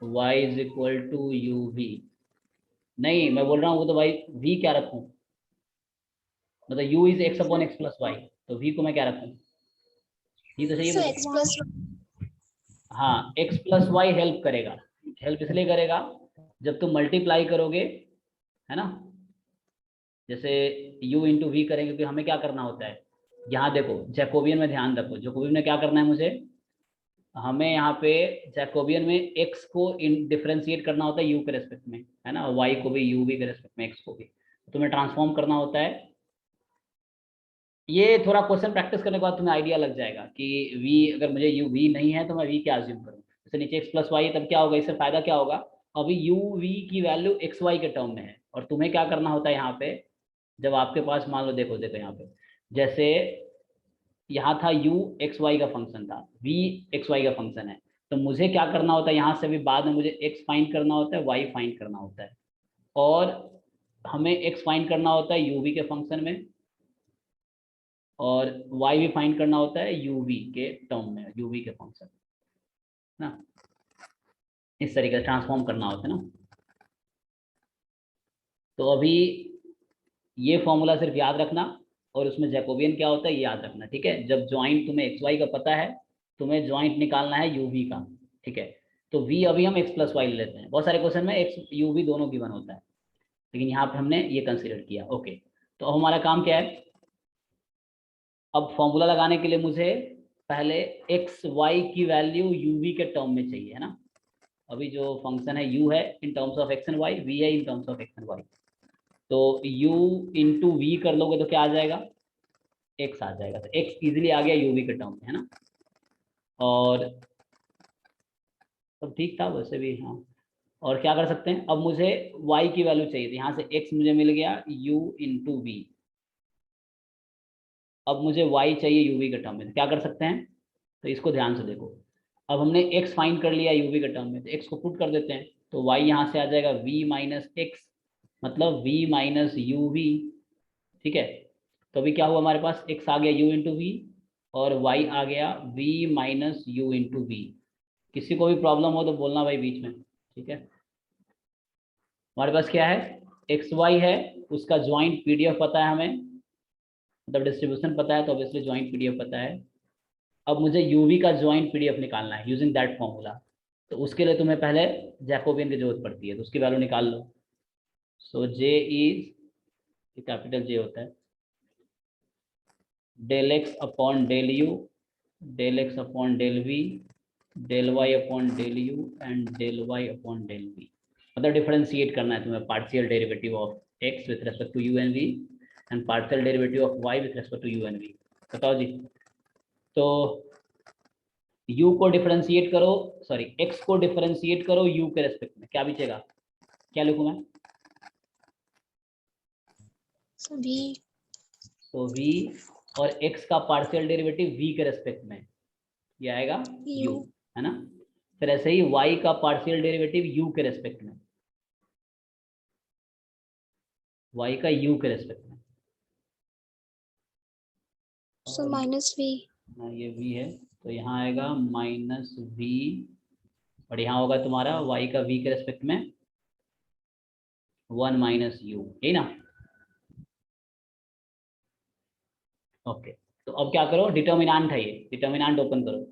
y is equal to u v, नहीं मैं बोल रहा हूँ वो तो भाई v क्या रखूँ, मतलब u is x upon x plus y, तो v को मैं क्या रखूँ, ये तो सही सर है। एक्स प्लस हाँ x प्लस वाई हेल्प करेगा, हेल्प इसलिए करेगा जब तुम मल्टीप्लाई करोगे, है ना, जैसे u इंटू वी करेंगे, क्योंकि हमें क्या करना होता है, यहाँ देखो जैकोबियन में ध्यान रखो, जैकोबियन में क्या करना है मुझे, हमें यहाँ पे जैकोबियन में x को डिफरेंशिएट करना होता है u के रेस्पेक्ट में, है ना, y को भी u v के रेस्पेक्ट में, x को भी, तो तुम्हें ट्रांसफॉर्म करना होता है। ये थोड़ा क्वेश्चन प्रैक्टिस करने के बाद तुम्हें आइडिया लग जाएगा कि v, अगर मुझे u v नहीं है तो मैं v क्या अज्यूम करूँ, जैसे नीचे x प्लस वाई, तब क्या होगा, इससे फायदा क्या होगा, अभी u v की वैल्यू x y के टर्म में है, और तुम्हें क्या करना होता है यहाँ पे, जब आपके पास मान लो, देखो देखो यहाँ पे, जैसे यहाँ था u एक्स वाई का फंक्शन था, v एक्स वाई का फंक्शन है, तो मुझे क्या करना होता है, यहाँ से भी बाद में मुझे x फाइंड करना होता है, y फाइंड करना होता है, और हमें x फाइंड करना होता है u v के फंक्शन में, और y भी फाइंड करना होता है u v के टर्म में, u v के फंक्शन ना, इस तरीके से ट्रांसफॉर्म करना होता है ना। तो अभी ये फॉर्मूला सिर्फ याद रखना, और उसमें जैकोबियन क्या होता है ये याद रखना, ठीक है, जब ज्वाइंट तुम्हें एक्स वाई का पता है, तुम्हें ज्वाइंट निकालना है यू वी का, ठीक है, तो v अभी हम x प्लस वाई ले लेते हैं, बहुत सारे क्वेश्चन में x यू वी दोनों गिवन होता है, लेकिन यहाँ पे हमने ये कंसिडर किया, ओके। तो अब हमारा काम क्या है, अब फॉर्मूला लगाने के लिए मुझे पहले एक्स वाई की वैल्यू यू वी के टर्म में चाहिए, है ना, अभी जो फंक्शन है u है in terms of x and y, v है in terms of x and y, तो u इंटू वी कर लोगे तो क्या आ जाएगा, x आ जाएगा, तो x इजीली आ गया u v के टर्म में, है ना, और सब ठीक था वैसे भी, हाँ। और क्या कर सकते हैं, अब मुझे y की वैल्यू चाहिए थी, यहाँ से x मुझे मिल गया u इंटू वी, अब मुझे y चाहिए u v के टर्म में, तो क्या कर सकते हैं, तो इसको ध्यान से देखो, अब हमने x फाइंड कर लिया u v के टर्म में, तो x को पुट कर देते हैं, तो y यहाँ से आ जाएगा v माइनस एक्स, मतलब v माइनस यू वी, ठीक है, तो अभी क्या हुआ हमारे पास, x आ गया u इंटू वी, और y आ गया v minus u into v. किसी को भी प्रॉब्लम हो तो बोलना भाई बीच में, ठीक है। हमारे पास क्या है, एक्स वाई है, उसका ज्वाइंट पीडीएफ पता है हमें, मतलब डिस्ट्रीब्यूशन पता है, तो ऑब्वियसली ज्वाइंट पीडीएफ पता है। अब मुझे यूवी का ज्वाइंट पीडीएफ निकालना है यूजिंग दैट फॉर्मूला, तो उसके लिए तुम्हें पहले जैकोबियन की जरूरत पड़ती है, तो उसकी वैल्यू निकाल लो। सो जे इज, कैपिटल जे होता है, del x upon del u, del x upon del v, del y upon del u and del y upon del v, मतलब डिफरेंशिएट करना है तुम्हें partial derivative of x with respect to u and v and partial derivative of y with respect to u and v. बताओ जी, तो u को differentiate करो, sorry x को डिफरेंशिएट करो u के रेस्पेक्ट में, क्या बचेगा, क्या लिखूं मैं, v तो v और x का पार्शियल डेरिवेटिव v के रेस्पेक्ट में, ये आएगा u, u है ना, फिर ऐसे ही y का पार्शियल डेरिवेटिव u के रेस्पेक्ट में, y का u के रेस्पेक्ट में, so minus v हाँ ये v है, तो यहाँ आएगा माइनस v, और यहाँ होगा तुम्हारा y का v के रेस्पेक्ट में 1 माइनस यू, यही ना, ओके। तो अब क्या करो, डिटर्मिनेंट है ये, डिटर्मिनेंट ओपन करो,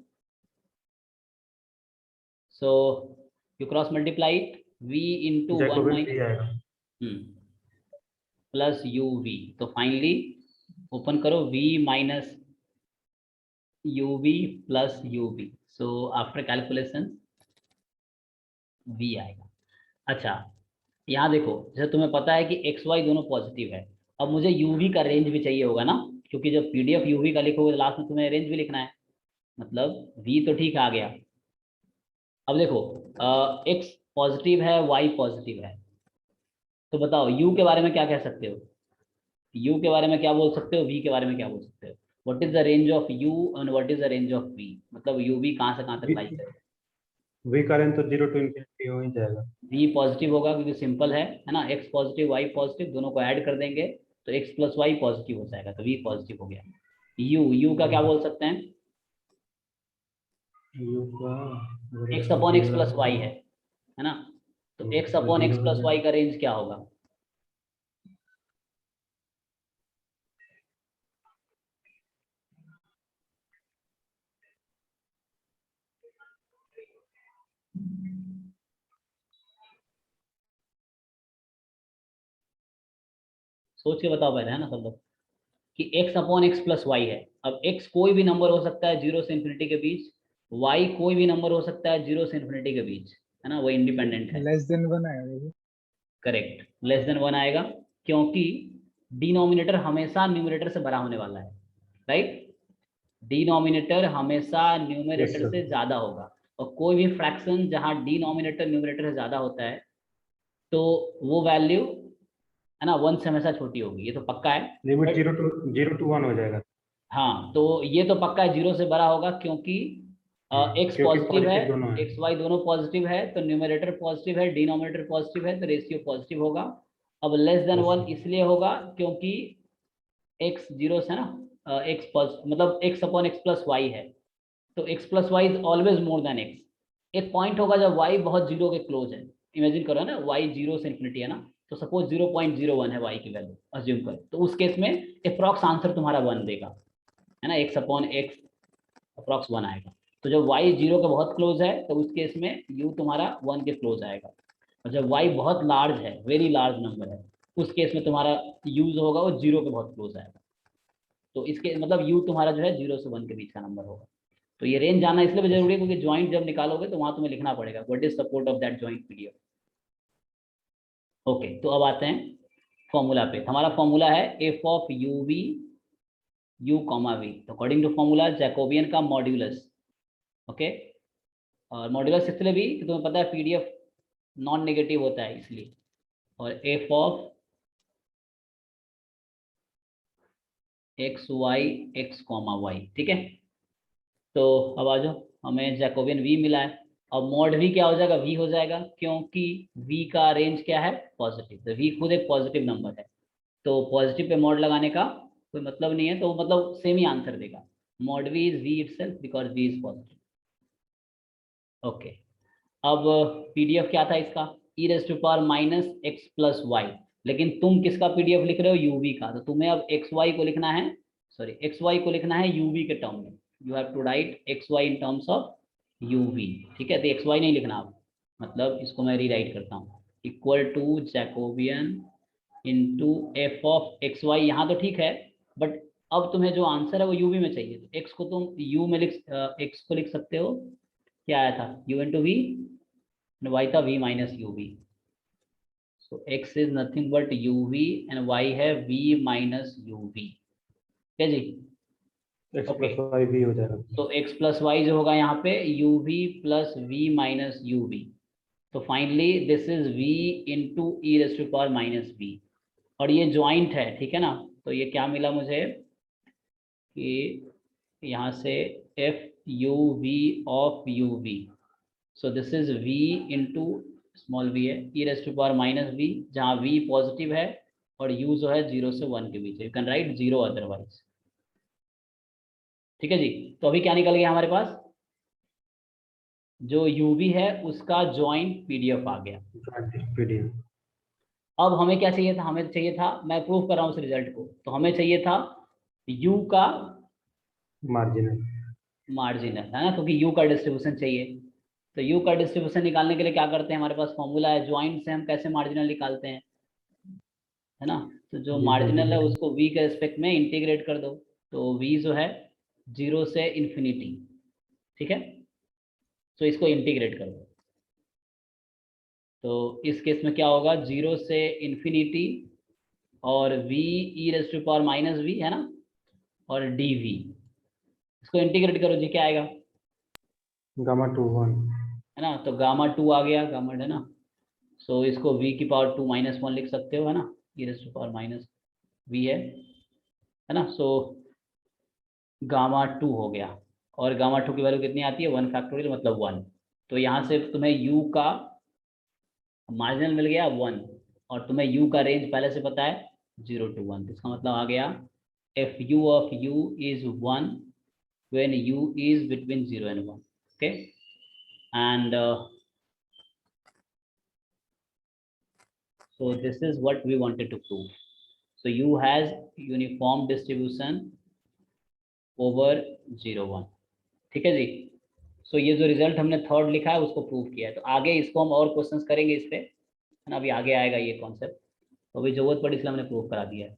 so u cross multiply v into 1 jacobian minus सही आएगा। प्लस यू वी, तो फाइनली ओपन करो v minus u v plus u v, so after calculation v आएगा। अच्छा, यहाँ देखो, जैसे तुम्हें पता है कि एक्स वाई दोनों पॉजिटिव है, अब मुझे यूवी का रेंज भी चाहिए होगा ना, क्योंकि जब पीडीएफ यूवी का लिखोगे तो लास्ट में तुम्हें रेंज भी लिखना है, मतलब वी तो ठीक आ गया। अब देखो एक्स पॉजिटिव है, वाई पॉजिटिव है, तो बताओ यू के बारे में क्या कह सकते हो, यू के बारे में क्या बोल सकते हो, वी के बारे में क्या बोल सकते हो, what is the range of u and what is the range of v, मतलब यू वी कहाँ से कहाँ तक लाई करेगा। वी का रेंज तो 0 to infinity हो ही जाएगा। वी पॉजिटिव होगा क्योंकि सिंपल है ना, एक्स पॉजिटिव वाई पॉजिटिव दोनों को ऐड कर देंगे तो एक्स प्लस वाई पॉजिटिव हो जाएगा, तो वी पॉजिटिव हो गया। यू का क्या बोल सकते हैं, यू का x upon x plus Y है ना, तो x upon x plus y का रेंज क्या होगा। सोच के बताओ पहले, है ना सब लोग, कि x upon x plus Y है। अब x कोई भी नंबर हो सकता है 0 से इन्फिनिटी के बीच, y कोई भी नंबर हो सकता है 0 से इन्फिनिटी के बीच, है ना, वो इंडिपेंडेंट है। लेस देन 1 आएगा। करेक्ट, लेस देन 1 आएगा, क्योंकि डिनोमिनेटर हमेशा न्यूमरेटर से बड़ा होने वाला है, राइट, डिनोमिनेटर हमेशा न्यूमरेटर sir. से ज्यादा होगा, और कोई भी फ्रैक्शन जहां डिनोमिनेटर न्यूमरेटर से ज्यादा होता है तो वो वैल्यू, है ना, 1 से हमेशा छोटी होगी, ये तो पक्का है। लिमिट But- 0 to 1 हो जाएगा। हाँ, तो ये तो पक्का है, 0 से बड़ा होगा, क्योंकि एक्स क्योंकि पॉजिटिव है, पॉजिटिव दोनों है। एक्स वाई दोनों पॉजिटिव है, तो न्यूमरेटर पॉजिटिव है, डिनोमिनेटर पॉजिटिव है, तो रेशियो पॉजिटिव होगा। अब लेस देन 1 इसलिए होगा क्योंकि एक्स 0 से ना, एक्स मतलब x upon x plus Y है, तो x plus y is always more than x. एक पॉइंट होगा जब वाई बहुत 0 के क्लोज है, इमेजिन करो ना, वाई 0 से इन्फिनिटी है ना, तो सपोज 0.01 है वाई की वैल्यू, अज्यूम करो, तो उस केस में अप्रॉक्स आंसर तुम्हारा 1 देगा, है ना, एक्स अपॉन एक्स अप्रॉक्स 1 आएगा। तो जब y 0 के बहुत क्लोज है तो उस केस में u तुम्हारा 1 के क्लोज आएगा, और जब y बहुत लार्ज है, वेरी लार्ज नंबर है, उस केस में तुम्हारा u जो होगा वो 0 के बहुत क्लोज आएगा। तो इसके मतलब u तुम्हारा जो है 0 से 1 के बीच का नंबर होगा। तो ये रेंज जानना इसलिए भी जरूरी है क्योंकि ज्वाइंट जब निकालोगे तो वहां तुम्हें लिखना पड़ेगा what is support of that joint PDF. Okay, तो अब आते हैं फॉर्मूला पे। हमारा फॉर्मूला है f of you v u comma v, तो अकॉर्डिंग टू फॉर्मूला जैकोबियन का मॉड्यूलस, ओके, और मॉड्यूलस इसलिए भी कि तुम्हें पता है पीडीएफ नॉन नेगेटिव होता है इसलिए, और f of x y x comma y, ठीक है। तो अब आ जाओ, हमें जैकोबियन वी मिला है, अब मॉड वी क्या हो जाएगा, वी हो जाएगा, क्योंकि वी का रेंज क्या है, पॉजिटिव, तो वी खुद एक पॉजिटिव नंबर है, तो पॉजिटिव पे मॉड लगाने का कोई मतलब नहीं है, तो मतलब सेम ही आंसर देगा, mod v is v itself because v is positive. Okay, अब पीडीएफ क्या था इसका, e raise to power minus x plus y, लेकिन तुम किसका पीडीएफ लिख रहे हो, यूवी का, तो तुम्हें अब एक्स वाई को लिखना है, सॉरी एक्स वाई को लिखना है यूवी के टर्म में, you have to write x y in terms of u v, ठीक है, तो एक्स वाई नहीं लिखना अब, मतलब इसको मैं रीराइट करता हूँ, equal to jacobian into f of x y, यहाँ तो ठीक है, बट अब तुम्हें जो आंसर है वो यूवी में चाहिए, तो एक्स को तुम यू में एक्स को लिख सकते हो, क्या आया था, यू इंटू वी, y था v minus u v, so x is nothing but u v and y है v माइनस यू वी, क्या जी, x ओके, प्लस वाई भी हो जाएगा। तो x प्लस वाई जो होगा यहाँ पे u v plus v minus u v, तो finally this is v into e raise to power minus v, और ये ज्वाइंट है, ठीक है ना, तो ये क्या मिला मुझे कि यहाँ से F U V of you V, so this is v into small v है e raise to power minus v, जहाँ v पॉजिटिव है और u जो है 0 से 1 के बीच है, यू कैन राइट 0 अदरवाइज, ठीक है जी। तो अभी क्या निकल गया हमारे पास, जो uv है उसका जॉइंट पीडीएफ आ गया। पीडीएफ अब हमें क्या चाहिए था, हमें चाहिए था, मैं प्रूव कर रहा हूँ उस रिजल्ट को, तो हमें चाहिए था u का मार्जिनल, मार्जिनल, है ना, क्योंकि u का डिस्ट्रीब्यूशन चाहिए, तो u का डिस्ट्रीब्यूशन निकालने के लिए क्या करते हैं, हमारे पास फॉर्मूला है, ज्वाइंट से हम कैसे मार्जिनल निकालते हैं, है ना, तो जो मार्जिनल है उसको v के रिस्पेक्ट में इंटीग्रेट कर दो, तो v जो है 0 से इन्फिनिटी, ठीक है, तो इसको इंटीग्रेट कर दो, तो इस केस में क्या होगा, 0 से इन्फिनिटी और v e raise to power minus v है ना, और dv, इसको इंटीग्रेट करो जी, क्या आएगा, गामा 2 1 है ना, तो गामा 2 आ गया, गामा है ना, सो इसको v की पावर 2 माइनस 1 लिख सकते हो, है ना, e raise to power minus v है ना, सो गामा 2 हो गया, और गामा 2 की वैल्यू कितनी आती है, 1 फैक्टोरियल मतलब 1। तो यहाँ से तुम्हें u का मार्जिनल मिल गया 1, और तुम्हें u का रेंज पहले से पता है 0 to 1, इसका मतलब आ गया if u of u is 1 when u is between 0 and 1, okay, and so this is what we wanted to prove. So u has uniform distribution over 0 1, ठीक है जी। सो ये जो रिजल्ट हमने थर्ड लिखा है उसको प्रूव किया है, तो आगे इसको हम और क्वेश्चंस करेंगे इस पे, है ना, अभी आगे आएगा ये कॉन्सेप्ट, तो अभी जरूरत पड़ी इसलिए हमने प्रूव करा दिया है।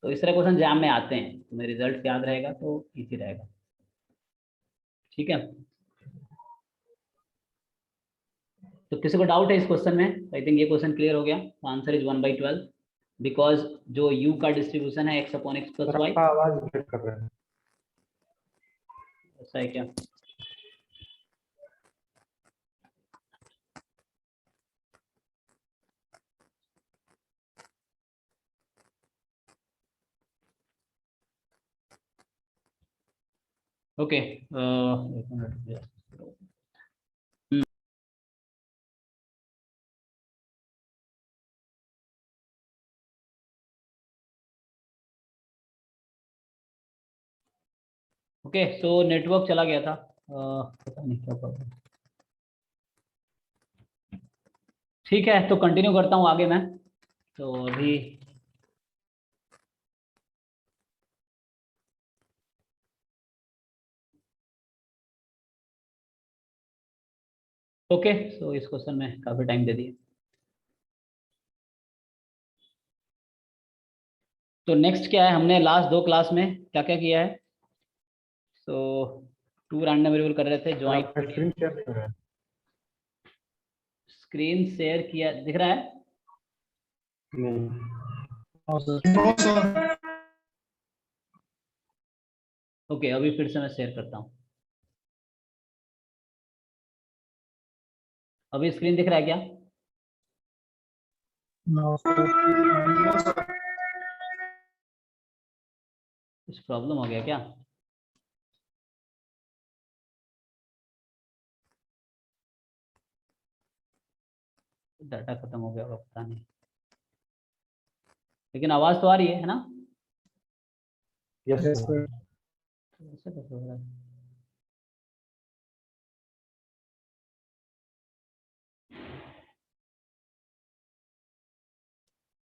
तो इस तरह क्वेश्चन एग्जाम में आते हैं, तुम्हें रिजल्ट याद रहेगा तो इजी रहेगा, ठीक है। तो किसी को डाउट है इस क्वेश्चन में, आई थिंक ये क्वेश्चन क्लियर हो गया। आंसर इज 1/12 बिकॉज जो u का डिस्ट्रीब्यूशन है x upon x plus Y. आवाज ब्रेक कर रहा है। ऐसा है क्या? ओके, एक मिनट। ओके, सो नेटवर्क चला गया था, पता नहीं क्या प्रॉब्लम। ठीक है, तो कंटिन्यू करता हूँ आगे मैं। तो अभी ओके, सो इस क्वेश्चन में काफी टाइम दे दिए। तो नेक्स्ट क्या है, हमने लास्ट 2 क्लास में क्या क्या किया है। सो 2 रैंडम वेरिएबल कर रहे थे, ज्वाइन। स्क्रीन शेयर कर रहा है। स्क्रीन शेयर किया, दिख रहा है? नहीं, ओके, अभी फिर से मैं शेयर करता हूँ। अभी स्क्रीन दिख रहा है क्या? कुछ प्रॉब्लम हो गया क्या? डाटा खत्म हो गया होगा, पता नहीं, लेकिन आवाज तो आ रही है ना? Yes sir. ऐसा कैसे हो रहा है?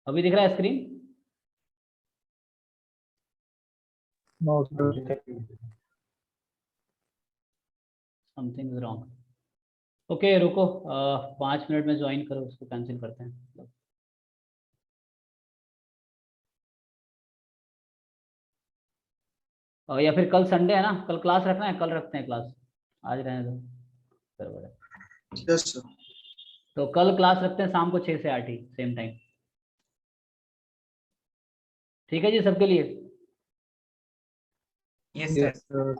अभी दिख रहा है screen? Something is wrong. Okay रुको, 5 मिनट में ज्वाइन करो, उसको कैंसिल करते हैं। या फिर कल संडे है ना, कल क्लास रखना है, कल रखते हैं क्लास, आज रहने दो। बराबर है। Yes sir. तो कल क्लास रखते हैं शाम को 6 से 8 ही, सेम टाइम। ठीक है जी सबके लिए? Yes sir.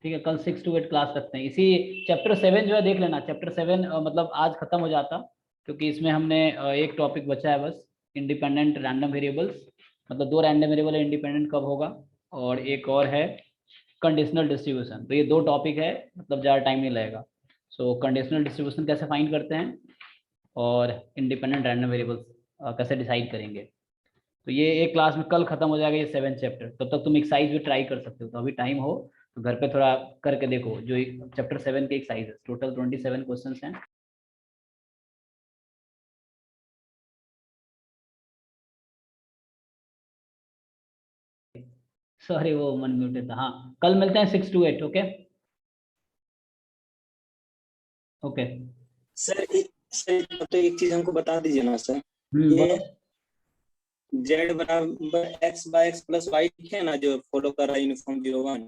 ठीक है, कल 6 to 8 क्लास रखते हैं। इसी चैप्टर 7 जो है देख लेना, चैप्टर 7 मतलब आज खत्म हो जाता, क्योंकि इसमें हमने एक टॉपिक बचा है बस, इंडिपेंडेंट रैंडम वेरिएबल्स, मतलब 2 रैंडम वेरिएबल इंडिपेंडेंट कब होगा, और एक और है कंडीशनल डिस्ट्रीब्यूशन। तो ये 2 टॉपिक है, मतलब ज़्यादा टाइम नहीं लगेगा। सो कंडीशनल डिस्ट्रीब्यूशन कैसे फाइंड करते हैं और इंडिपेंडेंट रैंडम वेरिएबल्स कैसे डिसाइड करेंगे, तो ये एक क्लास में कल खत्म हो जाएगा ये 7 चैप्टर। तब तक तुम एक्सरसाइज भी ट्राई कर सकते हो, तो अभी टाइम हो तो घर पे थोड़ा करके देखो, जो चैप्टर 7 के एक्सरसाइज है, टोटल 27 क्वेश्चंस हैं। सॉरी वो मन म्यूटेड था। हाँ, कल मिलते हैं 6 to 8। Okay okay. सर तो एक चीज हमको बता दीजिए ना सर, बोलो। ये z बराबर x by x plus Y है ना, जो फॉलो कर रहा है यूनिफॉर्म 0 1,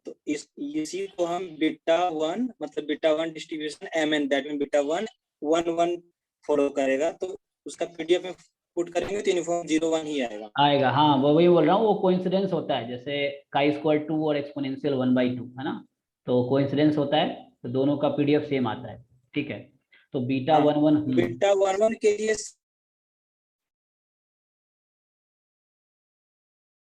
तो इसी को हम बीटा 1 मतलब beta 1 distribution mn, that mean beta 1 1 1 follow करेगा, तो उसका पीडीएफ में पुट करेंगे तो यूनिफॉर्म 0 1 ही आएगा। हाँ वो वही बोल रहा हूँ, वो कोइंसिडेंस होता है, जैसे काई स्क्वायर 2 और एक्सपोनेंशियल 1/2 है ना, तो कोइंसिडेंस होता है, तो दोनों का पीडीएफ सेम आता है। ठीक है, तो बीटा हाँ, 1 1 बीटा 1 1 के लिए